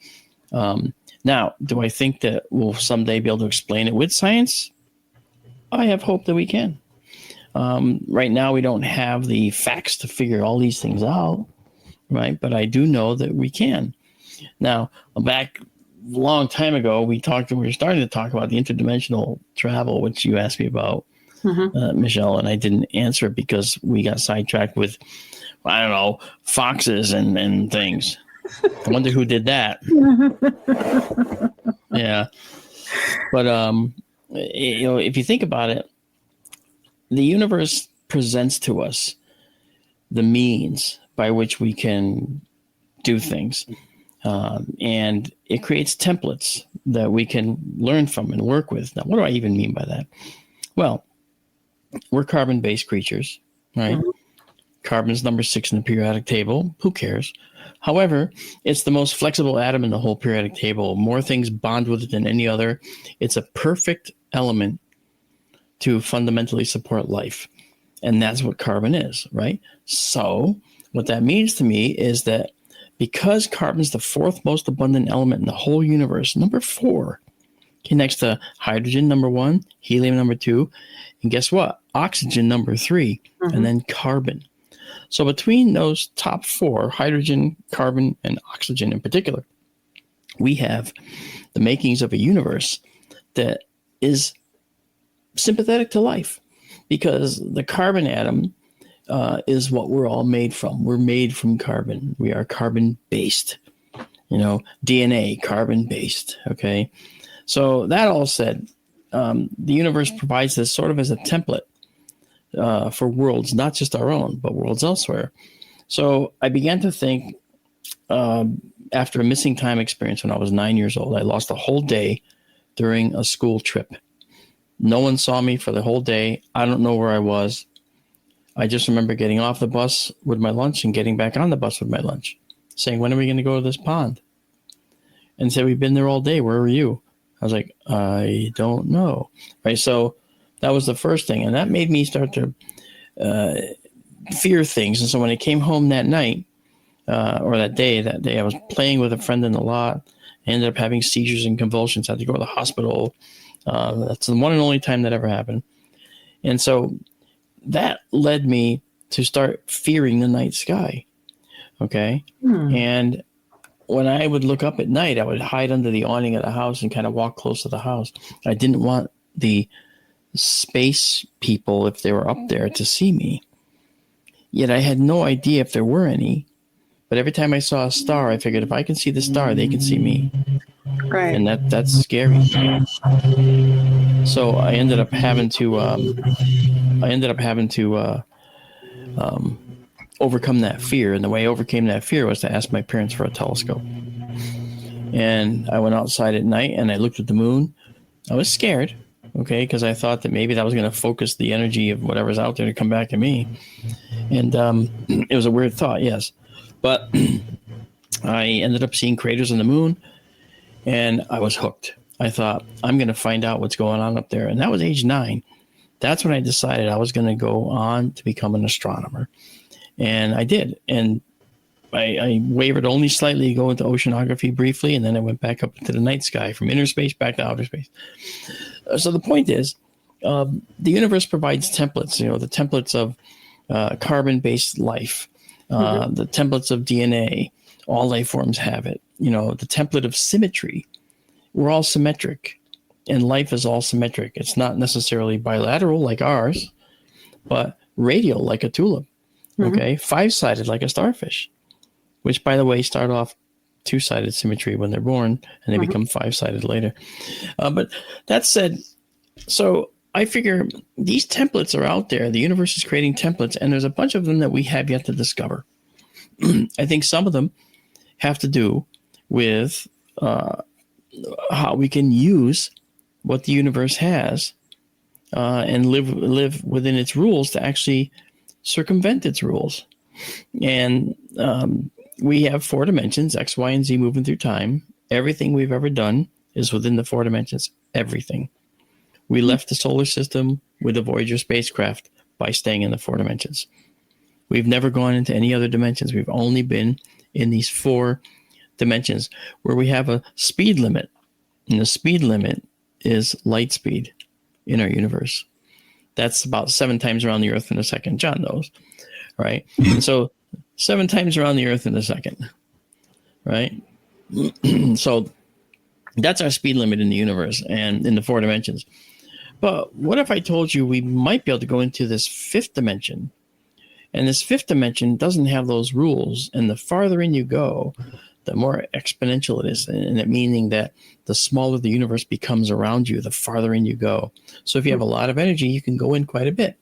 Speaker 3: Now, do I think that we'll someday be able to explain it with science? I have hope that we can. Right now, we don't have the facts to figure all these things out, right? But I do know that we can. Now, back a long time ago, we were starting to talk about the interdimensional travel, which you asked me about, Michelle, and I didn't answer it because we got sidetracked with, I don't know, foxes and things. I wonder who did that. Yeah. But, if you think about it, the universe presents to us the means by which we can do things. And it creates templates that we can learn from and work with. Now, what do I even mean by that? Well, we're carbon-based creatures, right? Carbon's number 6 in the periodic table. Who cares? However, it's the most flexible atom in the whole periodic table. More things bond with it than any other. It's a perfect element to fundamentally support life. And that's what carbon is, right? So what that means to me is that because carbon's the 4th most abundant element in the whole universe, number 4, next to hydrogen, number 1, helium, number 2, and guess what? Oxygen, number 3, and then carbon. So between those top 4, hydrogen, carbon, and oxygen in particular, we have the makings of a universe that is sympathetic to life, because the carbon atom is what we're all made from. We're made from carbon. We are carbon-based. DNA, carbon-based, okay? So that all said, the universe provides this sort of as a template for worlds, not just our own, but worlds elsewhere. So I began to think, after a missing time experience when I was 9 years old, I lost a whole day during a school trip. No one saw me for the whole day. I don't know where I was. I just remember getting off the bus with my lunch and getting back on the bus with my lunch, saying, when are we going to go to this pond? And said, we've been there all day. Where were you? I was like, I don't know. Right. So that was the first thing. And that made me start to fear things. And so when I came home that night, or that day, I was playing with a friend in the lot. I ended up having seizures and convulsions. I had to go to the hospital. That's the one and only time that ever happened. And so that led me to start fearing the night sky. Okay. And when I would look up at night, I would hide under the awning of the house and kind of walk close to the house. I didn't want the space people, if they were up there, to see me. Yet I had no idea if there were any. But every time I saw a star, I figured if I can see the star, they can see me.
Speaker 1: Right.
Speaker 3: And that's scary. So I ended up having to overcome that fear. And the way I overcame that fear was to ask my parents for a telescope. And I went outside at night and I looked at the moon. I was scared, okay, because I thought that maybe that was going to focus the energy of whatever's out there to come back to me. And it was a weird thought, yes. But I ended up seeing craters on the moon, and I was hooked. I thought, I'm going to find out what's going on up there. And that was age 9. That's when I decided I was going to go on to become an astronomer. And I did. And I wavered only slightly to go into oceanography briefly, and then I went back up into the night sky, from inner space back to outer space. So the point is, the universe provides templates, the templates of carbon-based life, the templates of DNA. All life forms have it. The template of symmetry. We're all symmetric, and life is all symmetric. It's not necessarily bilateral like ours, but radial like a tulip. Okay, 5-sided like a starfish, which, by the way, start off 2-sided symmetry when they're born, and they become 5-sided later. But that said, so I figure these templates are out there. The universe is creating templates, and there's a bunch of them that we have yet to discover. I think some of them have to do with how we can use what the universe has and live within its rules to actually circumvent its rules. And we have 4 dimensions, X, Y, and Z, moving through time. Everything we've ever done is within the 4 dimensions. Everything. We left the solar system with the Voyager spacecraft by staying in the 4 dimensions. We've never gone into any other dimensions. We've only been in these 4 dimensions where we have a speed limit. And the speed limit is light speed in our universe. That's about 7 times around the Earth in a second. John knows, right? And so 7 times around the Earth in a second, right? So that's our speed limit in the universe and in the 4 dimensions. But what if I told you we might be able to go into this 5th dimension? And this 5th dimension doesn't have those rules. And the farther in you go, the more exponential it is. And it meaning that the smaller the universe becomes around you, the farther in you go. So if you have a lot of energy, you can go in quite a bit.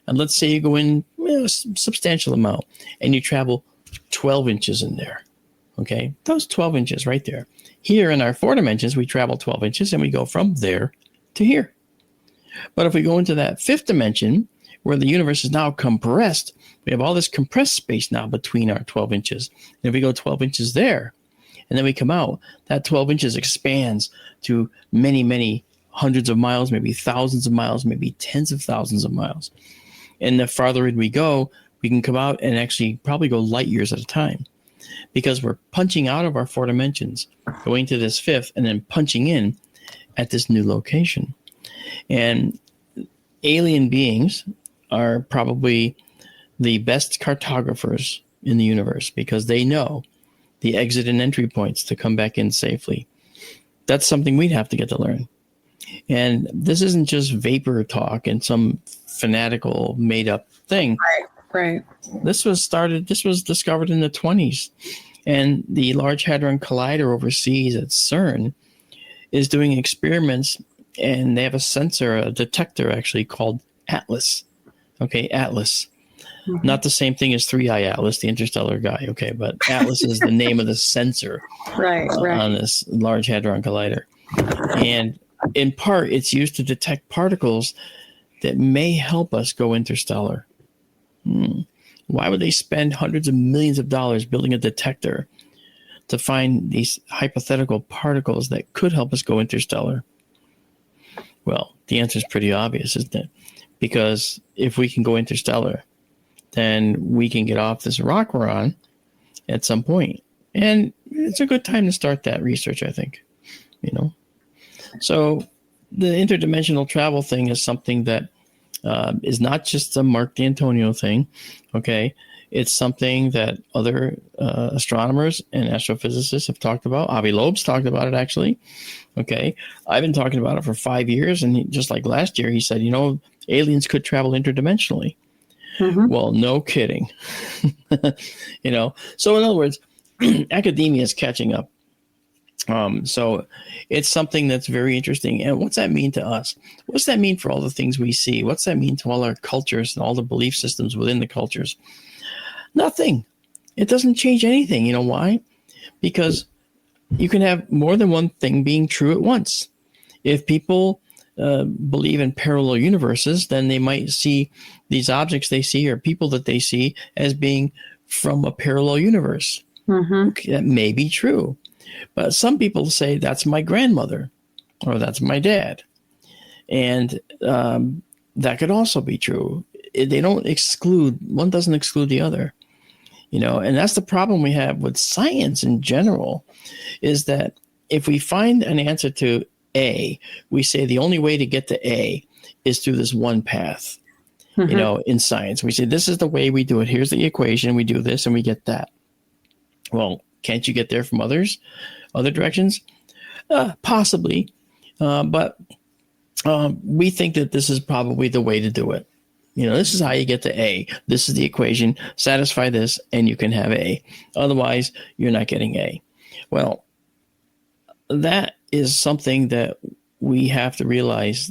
Speaker 3: And let's say you go in a substantial amount and you travel 12 inches in there. Okay, those 12 inches right there. Here in our 4 dimensions, we travel 12 inches and we go from there to here. But if we go into that 5th dimension, where the universe is now compressed, we have all this compressed space now between our 12 inches. And if we go 12 inches there, and then we come out, that 12 inches expands to many, many hundreds of miles, maybe thousands of miles, maybe tens of thousands of miles. And the farther in we go, we can come out and actually probably go light years at a time, because we're punching out of our 4 dimensions, going to this 5th, and then punching in at this new location. And alien beings are probably the best cartographers in the universe because they know the exit and entry points to come back in safely. That's something we'd have to get to learn. And this isn't just vapor talk and some fanatical made up thing.
Speaker 1: Right.
Speaker 3: This was discovered in the 1920s. And the Large Hadron Collider overseas at CERN is doing experiments, and they have a detector actually called Atlas. Okay, Atlas. Mm-hmm. Not the same thing as 3-Eye Atlas, the interstellar guy, okay, but Atlas is the name of the sensor on this Large Hadron Collider. And in part, it's used to detect particles that may help us go interstellar. Why would they spend hundreds of millions of dollars building a detector to find these hypothetical particles that could help us go interstellar? Well, the answer is pretty obvious, isn't it? Because if we can go interstellar, then we can get off this rock we're on at some point. And it's a good time to start that research, I think. So the interdimensional travel thing is something that is not just a Marc D'Antonio thing, okay? It's something that other astronomers and astrophysicists have talked about. Avi Loeb's talked about it, actually, okay? I've been talking about it for 5 years, and just like last year, he said, aliens could travel interdimensionally. Mm-hmm. Well, no kidding. So in other words, academia is catching up. So it's something that's very interesting. And what's that mean to us? What's that mean for all the things we see? What's that mean to all our cultures and all the belief systems within the cultures? Nothing. It doesn't change anything. You know why? Because you can have more than one thing being true at once. If people believe in parallel universes, then they might see these objects they see or people that they see as being from a parallel universe. Mm-hmm. Okay, that may be true. But some people say that's my grandmother or that's my dad. And that could also be true. They don't exclude, one doesn't exclude the other. And that's the problem we have with science in general, is that if we find an answer to A, we say the only way to get to A is through this one path. Mm-hmm. In science, we say, this is the way we do it. Here's the equation. We do this and we get that. Well, can't you get there from other directions? Possibly. But we think that this is probably the way to do it. This is how you get to A. This is the equation. Satisfy this and you can have A. Otherwise, you're not getting A. Well, that is something that we have to realize.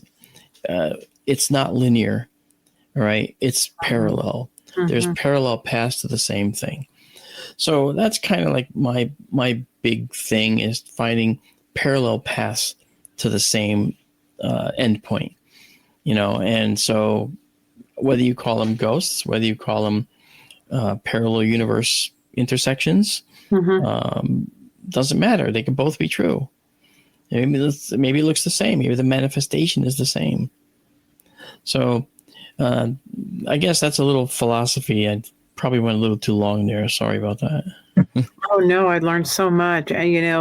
Speaker 3: It's not linear, all right? It's parallel. Mm-hmm. There's parallel paths to the same thing. So that's kind of like my big thing, is finding parallel paths to the same endpoint, and so whether you call them ghosts, whether you call them parallel universe intersections, mm-hmm. Doesn't matter. They can both be true. Maybe it looks the same. Maybe the manifestation is the same. So I guess that's a little philosophy. I probably went a little too long there. Sorry about that.
Speaker 1: Oh, no, I learned so much,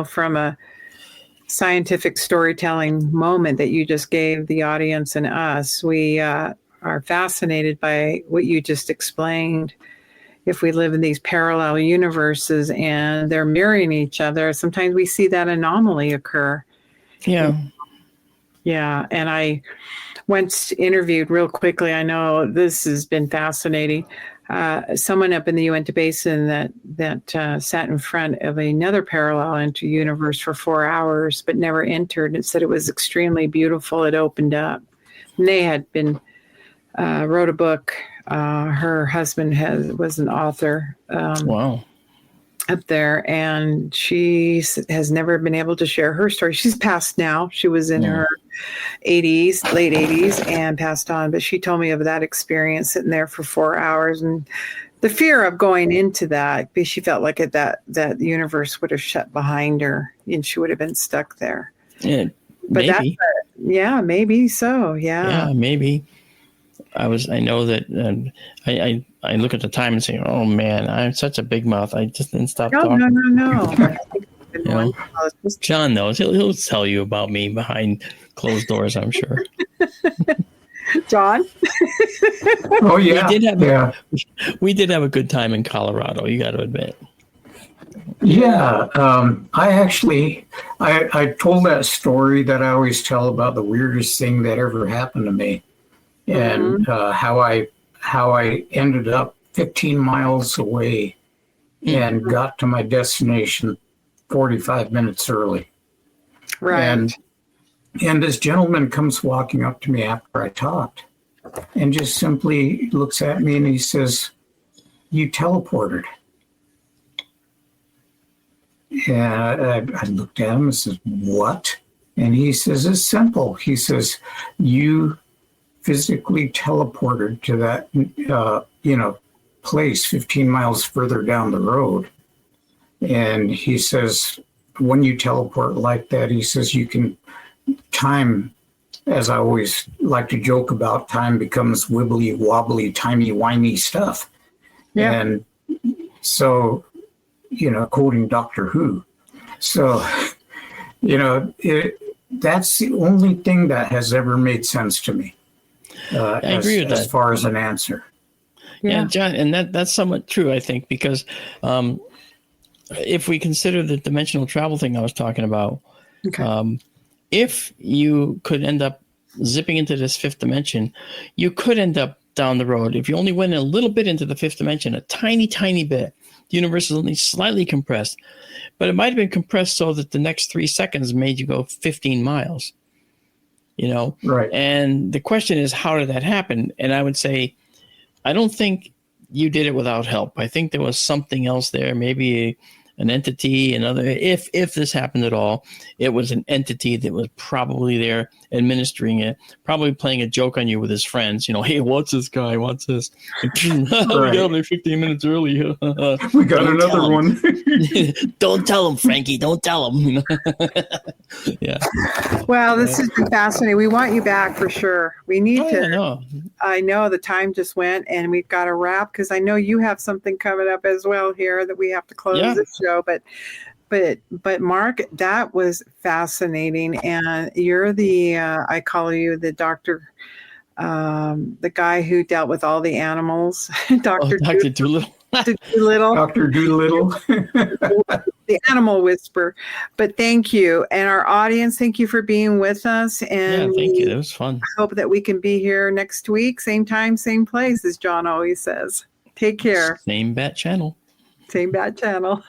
Speaker 1: from a scientific storytelling moment that you just gave the audience and us. We are fascinated by what you just explained. If we live in these parallel universes and they're mirroring each other, sometimes we see that anomaly occur.
Speaker 3: Yeah.
Speaker 1: Yeah. And I once interviewed real quickly, I know this has been fascinating, someone up in the Uinta Basin that sat in front of another parallel inter-universe for 4 hours, but never entered. It said it was extremely beautiful. It opened up. And they had been, wrote a book. Her husband was an author.
Speaker 3: Wow.
Speaker 1: Up there, and she has never been able to share her story. She's passed now. She was in her 80s, late 80s, and passed on. But she told me of that experience sitting there for 4 hours and the fear of going into that, because she felt like that universe would have shut behind her and she would have been stuck there.
Speaker 3: Yeah,
Speaker 1: but
Speaker 3: maybe.
Speaker 1: Maybe so.
Speaker 3: Yeah, maybe. I know that I look at the time and say, "Oh man, I'm such a big mouth. I just didn't stop talking."
Speaker 1: No.
Speaker 3: John knows. He'll tell you about me behind closed doors, I'm sure.
Speaker 1: John?
Speaker 4: Oh yeah,
Speaker 3: we did have a good time in Colorado. You got to admit.
Speaker 4: Yeah, I told that story that I always tell about the weirdest thing that ever happened to me. And how I ended up 15 miles away and got to my destination 45 minutes early.
Speaker 1: Right.
Speaker 4: And this gentleman comes walking up to me after I talked and just simply looks at me and he says, "You teleported." And I looked at him and said, "What?" And he says, "It's simple." He says, "You physically teleported to that, place 15 miles further down the road." And he says, when you teleport like that, he says, you can time, as I always like to joke about, time becomes wibbly wobbly, timey-wimey stuff. Yeah. And so, quoting Doctor Who. So, that's the only thing that has ever made sense to me.
Speaker 3: I agree with that.
Speaker 4: As far as an answer.
Speaker 3: Yeah, John, and that's somewhat true, I think, because if we consider the dimensional travel thing I was talking about, if you could end up zipping into this fifth dimension, you could end up down the road. If you only went a little bit into the fifth dimension, a tiny, tiny bit, the universe is only slightly compressed, but it might have been compressed so that the next 3 seconds made you go 15 miles.
Speaker 4: Right.
Speaker 3: And the question is, how did that happen? And I would say, I don't think you did it without help. I think there was something else there, maybe an entity, another. If this happened at all, it was an entity that was probably there administering it, probably playing a joke on you with his friends. Hey, what's this guy? What's this? We got there 15 minutes early.
Speaker 4: We got another one.
Speaker 3: Don't tell him, Frankie. Don't tell him. Yeah.
Speaker 1: Well, this has been fascinating. We want you back for sure. We need to.
Speaker 3: Yeah,
Speaker 1: I know the time just went, and we've got to wrap because I know you have something coming up as well here that we have to close this show. But Mark, that was fascinating, and you're the I call you the doctor, the guy who dealt with all the animals, Dr.
Speaker 3: Doolittle.
Speaker 4: Dr. Doolittle.
Speaker 1: The animal whisperer. But thank you. And our audience, thank you for being with us. And
Speaker 3: thank you. That was fun.
Speaker 1: I hope that we can be here next week, same time, same place, as John always says. Take care.
Speaker 3: Same bat channel.
Speaker 1: Same bat channel.